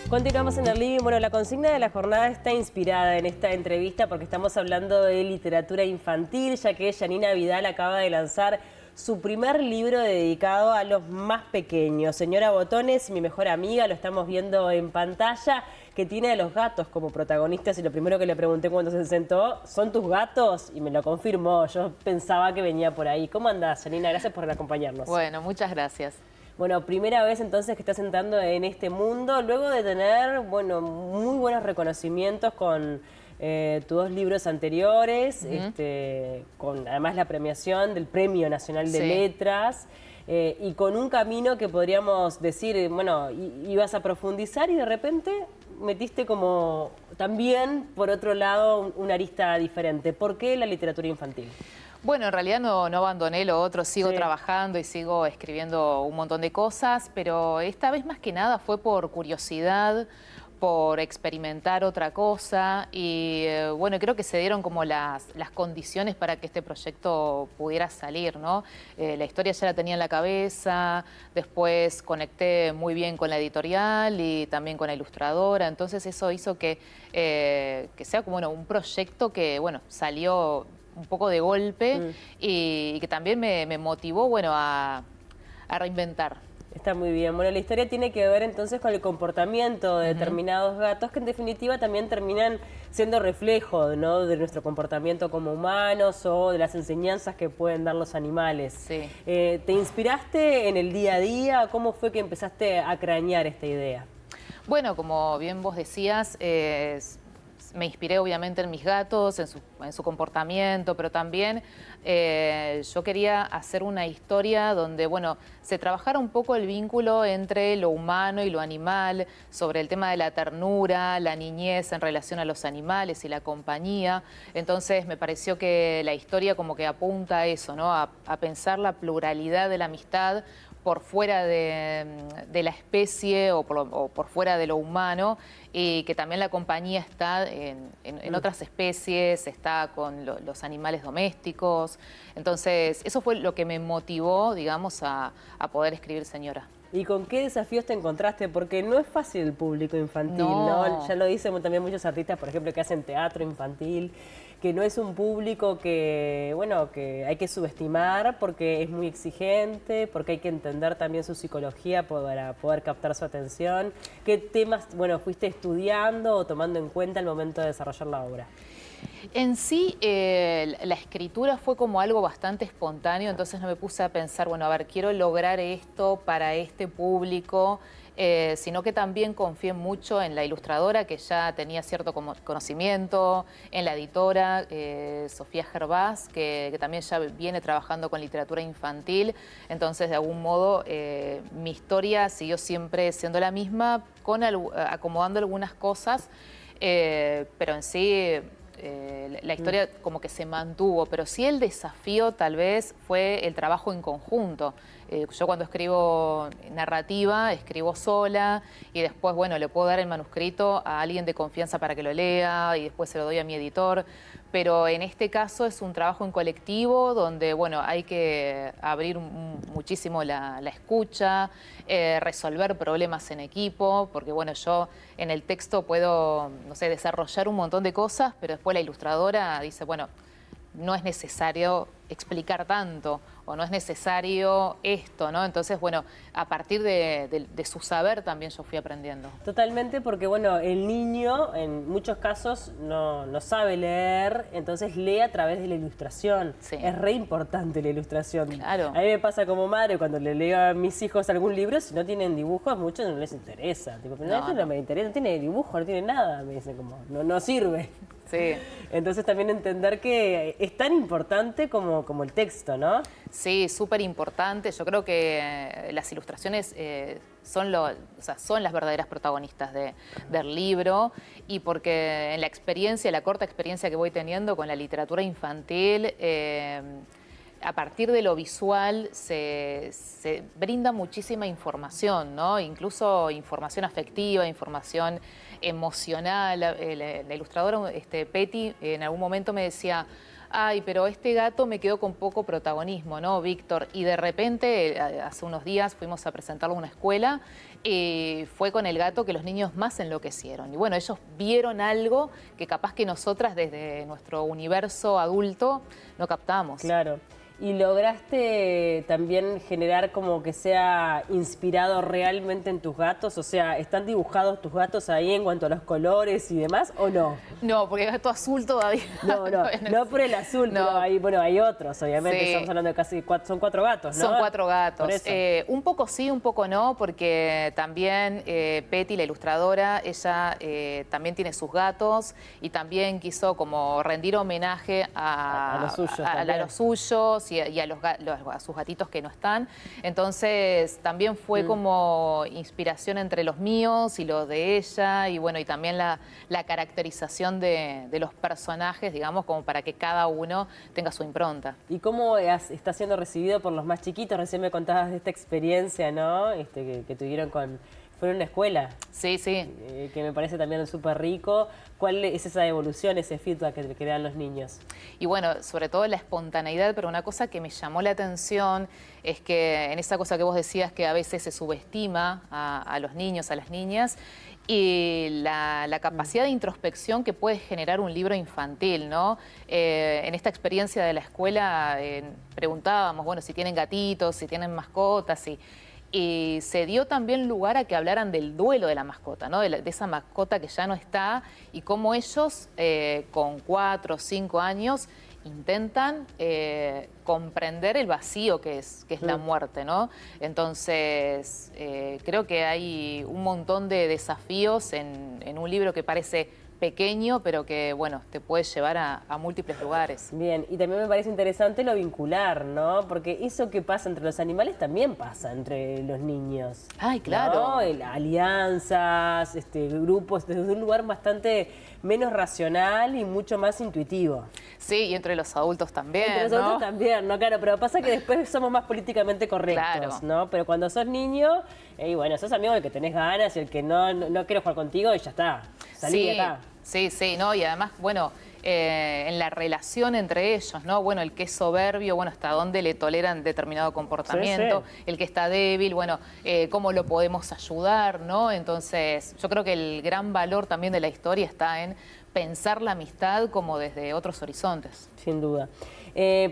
Continuamos en el living. Bueno, la consigna de la jornada está inspirada en esta entrevista porque estamos hablando de literatura infantil, ya que Yanina Vidal acaba de lanzar su primer libro dedicado a los más pequeños. Señora Botones, mi mejor amiga, lo estamos viendo en pantalla, que tiene a los gatos como protagonistas, y lo primero que le pregunté cuando se sentó, ¿son tus gatos? Y me lo confirmó, yo pensaba que venía por ahí. ¿Cómo andás, Yanina? Gracias por acompañarnos. Bueno, muchas gracias. Bueno, primera vez entonces que estás entrando en este mundo, luego de tener, bueno, muy buenos reconocimientos con tus dos libros anteriores, con además la premiación del Premio Nacional de Letras, y con un camino que podríamos decir, bueno, ibas a profundizar y de repente metiste como también, por otro lado, una arista diferente. ¿Por qué la literatura infantil? Bueno, en realidad no abandoné lo otro, sigo trabajando y sigo escribiendo un montón de cosas, pero esta vez más que nada fue por curiosidad, por experimentar otra cosa y bueno, creo que se dieron como las condiciones para que este proyecto pudiera salir, ¿no? La historia ya la tenía en la cabeza, después conecté muy bien con la editorial y también con la ilustradora, entonces eso hizo que sea como un proyecto que, bueno, salió un poco de golpe y que también me motivó, bueno, a reinventar. Está muy bien. Bueno, la historia tiene que ver entonces con el comportamiento de determinados gatos que en definitiva también terminan siendo reflejo, ¿no?, de nuestro comportamiento como humanos o de las enseñanzas que pueden dar los animales. Sí. ¿Te inspiraste en el día a día? ¿Cómo fue que empezaste a cranear esta idea? Bueno, como bien vos decías, me inspiré obviamente en mis gatos, en su comportamiento, pero también yo quería hacer una historia donde, bueno, se trabajara un poco el vínculo entre lo humano y lo animal, sobre el tema de la ternura, la niñez en relación a los animales y la compañía. Entonces me pareció que la historia como que apunta a eso, ¿no? A pensar la pluralidad de la amistad por fuera de la especie o por fuera de lo humano, y que también la compañía está en otras especies, está con los animales domésticos. Entonces, eso fue lo que me motivó, digamos, a poder escribir Señora. ¿Y con qué desafíos te encontraste? Porque no es fácil el público infantil, ¿no? Ya lo dicen también muchos artistas, por ejemplo, que hacen teatro infantil, que no es un público que, bueno, que hay que subestimar porque es muy exigente, porque hay que entender también su psicología para poder captar su atención. ¿Qué temas, bueno, fuiste estudiando o tomando en cuenta al momento de desarrollar la obra? En sí, la escritura fue como algo bastante espontáneo, entonces no me puse a pensar, bueno, a ver, quiero lograr esto para este público, sino que también confié mucho en la ilustradora, que ya tenía cierto conocimiento, en la editora, Sofía Gervás, que también ya viene trabajando con literatura infantil. Entonces, de algún modo, mi historia siguió siempre siendo la misma, acomodando algunas cosas, pero en sí la historia como que se mantuvo, pero sí el desafío tal vez fue el trabajo en conjunto. Yo cuando escribo narrativa, escribo sola y después, bueno, le puedo dar el manuscrito a alguien de confianza para que lo lea y después se lo doy a mi editor. Pero en este caso es un trabajo en colectivo donde, bueno, hay que abrir muchísimo la escucha, resolver problemas en equipo, porque, bueno, yo en el texto puedo, no sé, desarrollar un montón de cosas, pero después la ilustradora dice, bueno, no es necesario explicar tanto o no es necesario esto, ¿no? Entonces, bueno, a partir de su saber también yo fui aprendiendo. Totalmente, porque bueno, el niño en muchos casos no sabe leer, entonces lee a través de la ilustración. Sí. Es re importante la ilustración. Claro. A mí me pasa como madre, cuando le leo a mis hijos algún libro, si no tienen dibujos, a muchos no les interesa. Tipo, pero esto no me interesa, no tiene dibujo, no tiene nada, me dicen como, no sirve. Sí. Entonces también entender que es tan importante como el texto, ¿no? Sí, súper importante. Yo creo que las ilustraciones son las verdaderas protagonistas del libro, y porque en la experiencia, la corta experiencia que voy teniendo con la literatura infantil, a partir de lo visual se brinda muchísima información, ¿no? Incluso información afectiva, información emocional. La ilustradora Petty en algún momento me decía, ay, pero este gato me quedó con poco protagonismo, ¿no, Víctor? Y de repente, hace unos días fuimos a presentarlo a una escuela Y fue con el gato que los niños más enloquecieron. Y bueno, ellos vieron algo que capaz que nosotras desde nuestro universo adulto no captamos. Claro. ¿Y lograste también generar como que sea inspirado realmente en tus gatos? O sea, ¿están dibujados tus gatos ahí en cuanto a los colores y demás o no? No, porque gato azul todavía. No por el azul, No. pero hay otros, obviamente. Sí. Estamos hablando de casi son 4 gatos, ¿no? Son 4 gatos. Por eso. Un poco sí, un poco no, porque también Petty, la ilustradora, ella también tiene sus gatos y también quiso como rendir homenaje a los suyos y a sus gatitos que no están. Entonces también fue como inspiración entre los míos y los de ella y bueno, y también la caracterización de los personajes, digamos, como para que cada uno tenga su impronta. ¿Y cómo está siendo recibido por los más chiquitos? Recién me contabas de esta experiencia, ¿no? Que tuvieron fueron a una escuela. Sí, sí. Que me parece también súper rico. ¿Cuál es esa evolución, ese feedback que dan los niños? Y bueno, sobre todo la espontaneidad, pero una cosa que me llamó la atención es que en esa cosa que vos decías que a veces se subestima a los niños, a las niñas, y la capacidad de introspección que puede generar un libro infantil, ¿no? En esta experiencia de la escuela preguntábamos, bueno, si tienen gatitos, si tienen mascotas, y se dio también lugar a que hablaran del duelo de la mascota, ¿no? De esa mascota que ya no está y cómo ellos con 4 o 5 años intentan comprender el vacío que es la muerte, ¿no? Entonces, creo que hay un montón de desafíos en un libro que parece pequeño, pero que, bueno, te puede llevar a múltiples lugares. Bien, y también me parece interesante lo vincular, ¿no? Porque eso que pasa entre los animales también pasa entre los niños. Ay, claro. ¿No? Alianzas, grupos, desde un lugar bastante menos racional y mucho más intuitivo. Sí, y entre los adultos también, entre los adultos también, ¿no? Claro, pero pasa que después somos más políticamente correctos, claro, ¿no? Pero cuando sos niño, y bueno, sos amigo del que tenés ganas y el que no quiere jugar contigo y ya está, salí de acá. Sí, sí, ¿no? Y además, bueno, en la relación entre ellos, ¿no? Bueno, el que es soberbio, bueno, hasta dónde le toleran determinado comportamiento, sí. El que está débil, bueno, cómo lo podemos ayudar, ¿no? Entonces, yo creo que el gran valor también de la historia está en pensar la amistad como desde otros horizontes. Sin duda.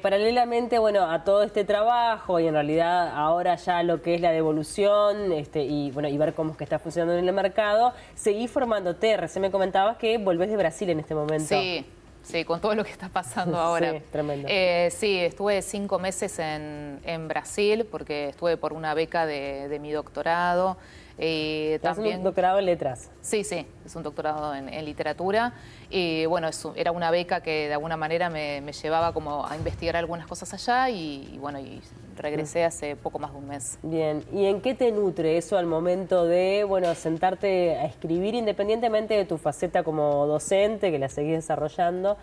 Paralelamente, bueno, a todo este trabajo y en realidad ahora ya lo que es la devolución y ver cómo es que está funcionando en el mercado, seguís formándote. Recién me comentabas que volvés de Brasil en este momento. Sí. Sí, con todo lo que está pasando ahora. Sí, tremendo. Sí, estuve 5 meses en Brasil porque estuve por una beca de mi doctorado. También un doctorado en letras. Sí, sí, es un doctorado en literatura. Y bueno, era una beca que de alguna manera me llevaba como a investigar algunas cosas allá y regresé hace poco más de un mes. Bien, ¿y en qué te nutre eso al momento de, sentarte a escribir independientemente de tu faceta como docente, que la seguís desarrollando,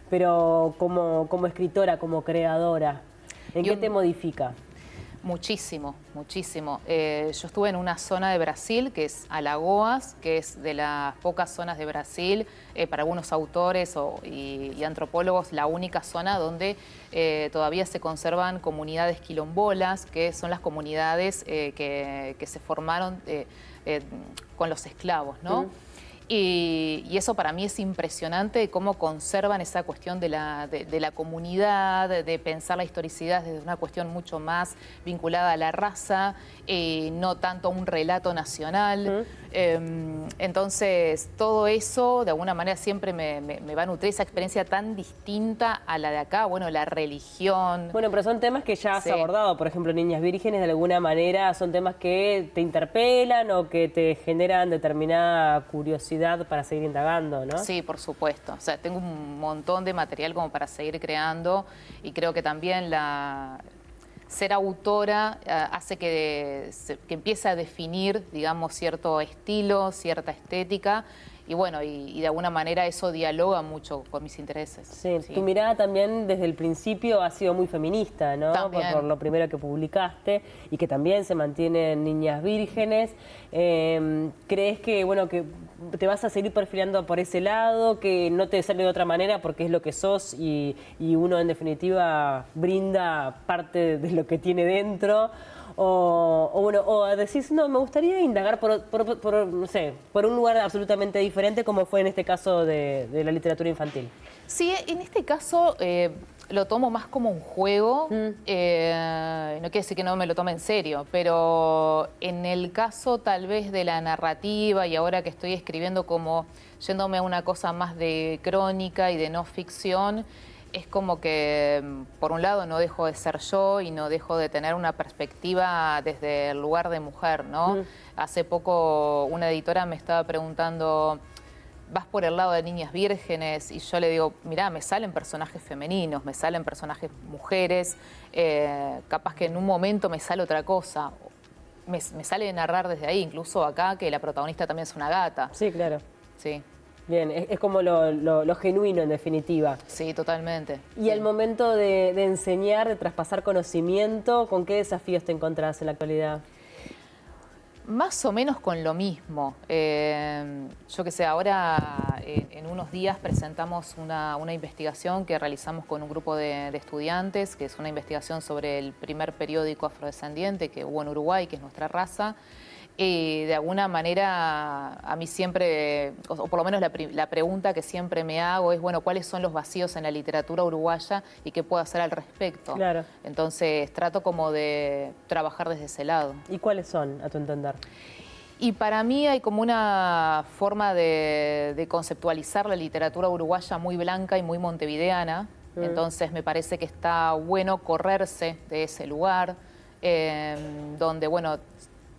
pero como escritora, como creadora? ¿En qué te modifica? Muchísimo, muchísimo. Yo estuve en una zona de Brasil que es Alagoas, que es de las pocas zonas de Brasil, para algunos autores y antropólogos, la única zona donde todavía se conservan comunidades quilombolas, que son las comunidades que se formaron con los esclavos, ¿no? Y eso para mí es impresionante, cómo conservan esa cuestión de la comunidad, de pensar la historicidad desde una cuestión mucho más vinculada a la raza, no tanto a un relato nacional. Entonces, todo eso de alguna manera siempre me va a nutrir, esa experiencia tan distinta a la de acá, bueno, la religión. Bueno, pero son temas que ya has abordado, por ejemplo, Niñas Vírgenes, de alguna manera son temas que te interpelan o que te generan determinada curiosidad para seguir indagando, ¿no? Sí, por supuesto. O sea, tengo un montón de material como para seguir creando y creo que también ser autora hace que empiece a definir, digamos, cierto estilo, cierta estética. Y bueno, y de alguna manera eso dialoga mucho con mis intereses. Sí, tu mirada también desde el principio ha sido muy feminista, ¿no? Por lo primero que publicaste y que también se mantiene en Niñas Vírgenes. ¿Crees que te vas a seguir perfilando por ese lado, que no te sale de otra manera porque es lo que sos y uno en definitiva brinda parte de lo que tiene dentro? bueno, o decís, no, me gustaría indagar no sé, por un lugar absolutamente diferente, como fue en este caso de la literatura infantil. Sí, en este caso lo tomo más como un juego. No quiere decir que no me lo tome en serio, pero en el caso tal vez de la narrativa y ahora que estoy escribiendo como yéndome a una cosa más de crónica y de no ficción, es como que por un lado no dejo de ser yo y no dejo de tener una perspectiva desde el lugar de mujer, ¿no? Hace poco una editora me estaba preguntando, vas por el lado de niñas vírgenes, y yo le digo, mirá, me salen personajes femeninos, me salen personajes mujeres, capaz que en un momento me sale otra cosa, me sale narrar desde ahí, incluso acá que la protagonista también es una gata. Sí, claro. Sí. Bien, es como lo genuino en definitiva. Sí, totalmente. Y sí. al momento de enseñar, de traspasar conocimiento, ¿con qué desafíos te encontrás en la actualidad? Más o menos con lo mismo. Yo qué sé, ahora en unos días presentamos una investigación que realizamos con un grupo de estudiantes, que es una investigación sobre el primer periódico afrodescendiente que hubo en Uruguay, que es Nuestra Raza. De alguna manera, a mí siempre, o por lo menos la pregunta que siempre me hago es, bueno, ¿cuáles son los vacíos en la literatura uruguaya y qué puedo hacer al respecto? Claro. Entonces, trato como de trabajar desde ese lado. ¿Y cuáles son, a tu entender? Y para mí hay como una forma de conceptualizar la literatura uruguaya muy blanca y muy montevideana. Entonces, me parece que está bueno correrse de ese lugar, donde, bueno,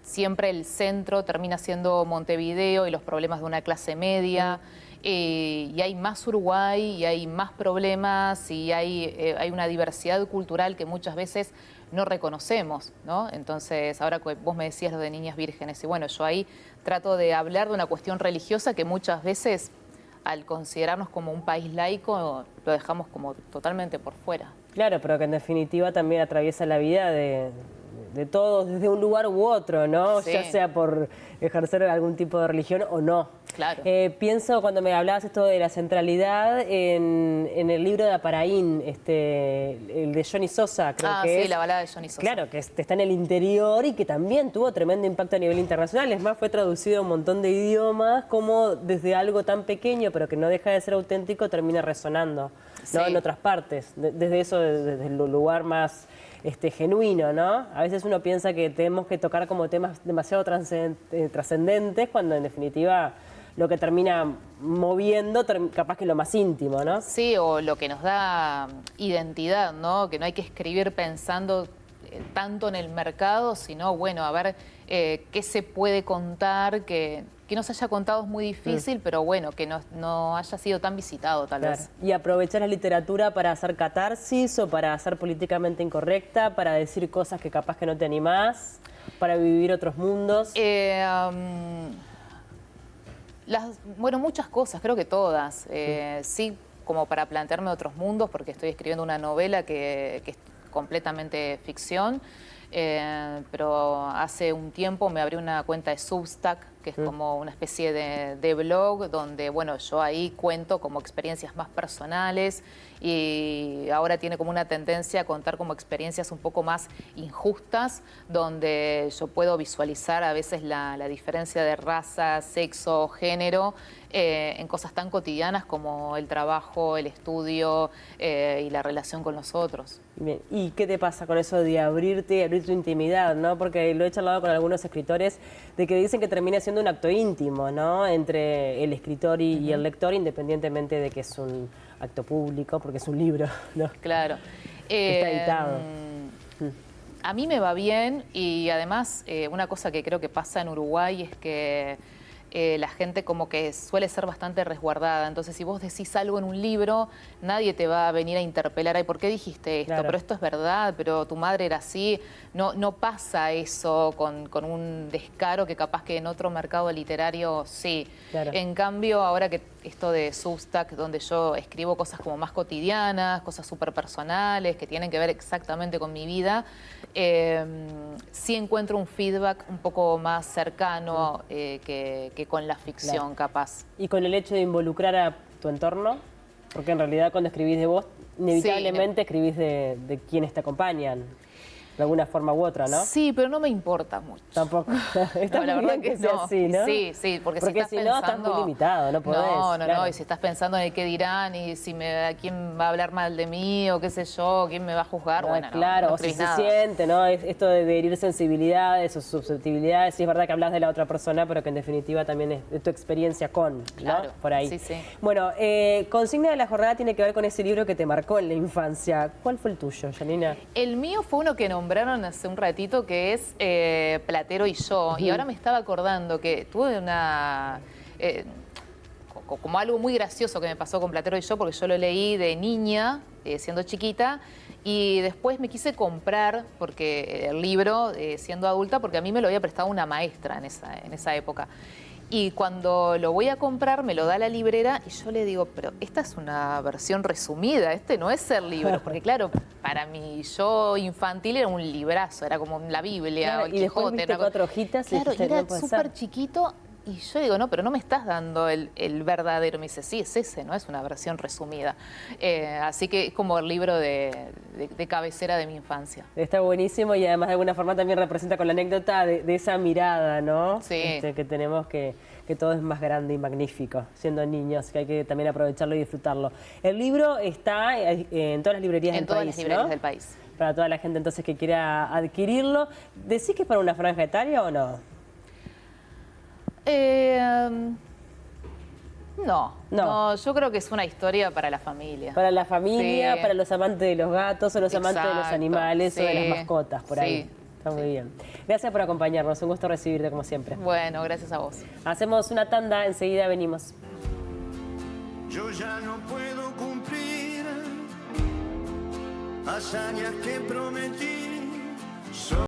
siempre el centro termina siendo Montevideo y los problemas de una clase media, y hay más Uruguay, y hay más problemas, y hay una diversidad cultural que muchas veces no reconocemos, ¿no? Entonces, ahora que vos me decías lo de niñas vírgenes, y bueno, yo ahí trato de hablar de una cuestión religiosa que muchas veces, al considerarnos como un país laico, lo dejamos como totalmente por fuera. Claro, pero que en definitiva también atraviesa la vida de todos desde un lugar u otro, ¿no? Sí. Ya sea por ejercer algún tipo de religión o no. Claro. Pienso cuando me hablabas esto de la centralidad en el libro de Aparaín, el de Johnny Sosa, creo que sí, es. la balada de Johnny Sosa. Claro, que está en el interior y que también tuvo tremendo impacto a nivel internacional. Es más, fue traducido a un montón de idiomas, como desde algo tan pequeño, pero que no deja de ser auténtico, termina resonando, ¿no? Sí. En otras partes. Desde eso, desde el lugar más genuino, ¿no? A veces uno piensa que tenemos que tocar como temas demasiado trascendentes, cuando en definitiva lo que termina moviendo capaz que es lo más íntimo, ¿no? Sí, o lo que nos da identidad, ¿no? Que no hay que escribir pensando tanto en el mercado, sino, bueno, a ver qué se puede contar, que no se haya contado es muy difícil, pero bueno, que no haya sido tan visitado tal vez. Y aprovechar la literatura para hacer catarsis o para ser políticamente incorrecta, para decir cosas que capaz que no te animás, para vivir otros mundos. Bueno, muchas cosas, creo que todas. Sí, como para plantearme otros mundos, porque estoy escribiendo una novela que es completamente ficción, pero hace un tiempo me abrí una cuenta de Substack, que es como una especie de blog, donde, bueno, yo ahí cuento como experiencias más personales, y ahora tiene como una tendencia a contar como experiencias un poco más injustas, donde yo puedo visualizar a veces la diferencia de raza, sexo, género, en cosas tan cotidianas como el trabajo, el estudio y la relación con los otros. Bien. ¿Y qué te pasa con eso de abrir tu intimidad, ¿no? Porque lo he charlado con algunos escritores de que dicen que termina siendo un acto íntimo, ¿no? Entre el escritor y el lector, independientemente de que es un acto público, porque es un libro, ¿no? Claro. Está editado. A mí me va bien, y además una cosa que creo que pasa en Uruguay es que la gente como que suele ser bastante resguardada. Entonces, si vos decís algo en un libro, nadie te va a venir a interpelar. Ay, ¿por qué dijiste esto? Claro. Pero esto es verdad, pero tu madre era así. No pasa eso con un descaro que capaz que en otro mercado literario sí. Claro. En cambio, ahora que esto de Substack, donde yo escribo cosas como más cotidianas, cosas súper personales, que tienen que ver exactamente con mi vida, sí encuentro un feedback un poco más cercano que con la ficción, Claro. capaz. Y con el hecho de involucrar a tu entorno, porque en realidad cuando escribís de vos, inevitablemente escribís de quienes te acompañan. de alguna forma u otra, ¿no? Sí, pero no me importa mucho. Tampoco. Está No, la muy verdad bien que sea no. así, ¿no? Sí, porque si no, estás muy limitado, no podés. No, claro. y si estás pensando en el qué dirán y si quién va a hablar mal de mí o qué sé yo, quién me va a juzgar, bueno, claro, no o si escribís se nada. siente, ¿no? Esto de herir sensibilidades o susceptibilidades, sí es verdad que hablas de la otra persona, pero que en definitiva también es de tu experiencia con, ¿no? Claro, Por ahí. sí. Bueno, consigna de la jornada tiene que ver con ese libro que te marcó en la infancia. ¿Cuál fue el tuyo, Janina? El mío fue uno que nombraron hace un ratito, que es Platero y yo. Y ahora me estaba acordando que tuve como algo muy gracioso que me pasó con Platero y yo, porque yo lo leí de niña, siendo chiquita, y después me quise comprar porque el libro, siendo adulta, porque a mí me lo había prestado una maestra en esa época. Y cuando lo voy a comprar, me lo da la librera y yo le digo, pero esta es una versión resumida, este no es el libro. Porque claro, para mí yo infantil era un librazo, era como la Biblia Claro, o el y después Quijote. viste 4 hojitas y Claro, y dijiste, era no puede súper ser. chiquito. Y yo digo, no, pero no me estás dando el verdadero. Me dice, sí, es ese, ¿no? Es una versión resumida. Así que es como el libro de cabecera de mi infancia. Está buenísimo y además de alguna forma también representa con la anécdota de esa mirada, ¿no? Sí. Que tenemos que todo es más grande y magnífico, siendo niños, que hay que también aprovecharlo y disfrutarlo. El libro está en todas las librerías del país, En todas las librerías ¿no? del país. Para toda la gente entonces que quiera adquirirlo. ¿Decís que es para una franja etaria o no? No, yo creo que es una historia para la familia. Para la familia, Sí. para los amantes de los gatos o los amantes de los Exacto, animales o de las sí, mascotas, por ahí. sí, Está muy bien. Gracias por acompañarnos, un gusto recibirte como siempre. Bueno, gracias a vos. Hacemos una tanda, enseguida venimos. Yo ya no puedo cumplir hazañas que prometí.